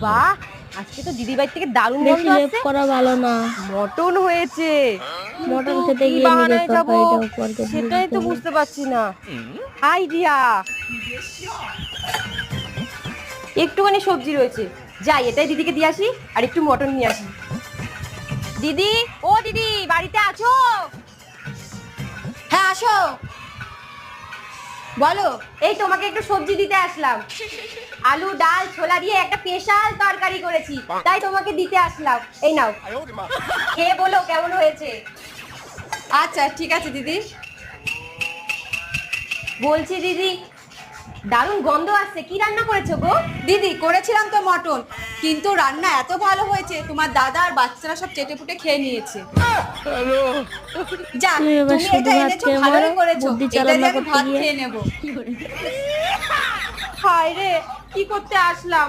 বাহ, আজকে তো দিদি বাড়ি থেকে দারুণ গন্ধ বেশি লেপ আসছে। করা ভালো না। মটন হয়েছে, মটন কিন্তু খেতে কি গিয়ে নিজের বানায় যাবো তরকারিটা উপরকে দিয়ে সেটাই দিতে তো হবে। বুঝতে পারছি না। আইডিয়া, একটুখানি সবজি রয়েছে, যাই এটাই দিদিকে দিয়ে আসি আর একটু মটন নিয়ে আসি। দিদি, ও দিদি, বাড়িতে আছো? হ্যাঁ আসো, বলো। এই তোমাকে একটু সবজি দিতে আসলাম। আলু ডাল ছোলা দিয়ে একটা স্পেশাল তরকারি করেছি, তাই তোমাকে দিতে আসলাম। এই নাও, খেয়ে বলো কেমন হয়েছে। আচ্ছা ঠিক আছে দিদি। বলছি দিদি, দারুণ গন্ধ আসছে, কি রান্না করেছো গো? দিদি করেছিলাম তো মটন, কিন্তু রান্না এত ভালো হয়েছে তোমার দাদা আর বাচ্চারা সব চেটেপুটে খেয়ে নিয়েছে। যাক, তুমি এবার তুমি শুধু এটা ভাত এনেছো খেয়ে ভালোই মরো, করেছো, বুদ্ধি এটা চালনা দিয়ে আমি করতে ভাত গিয়ে। খেয়ে নেবো। হায় রে, কি করতে আসলাম।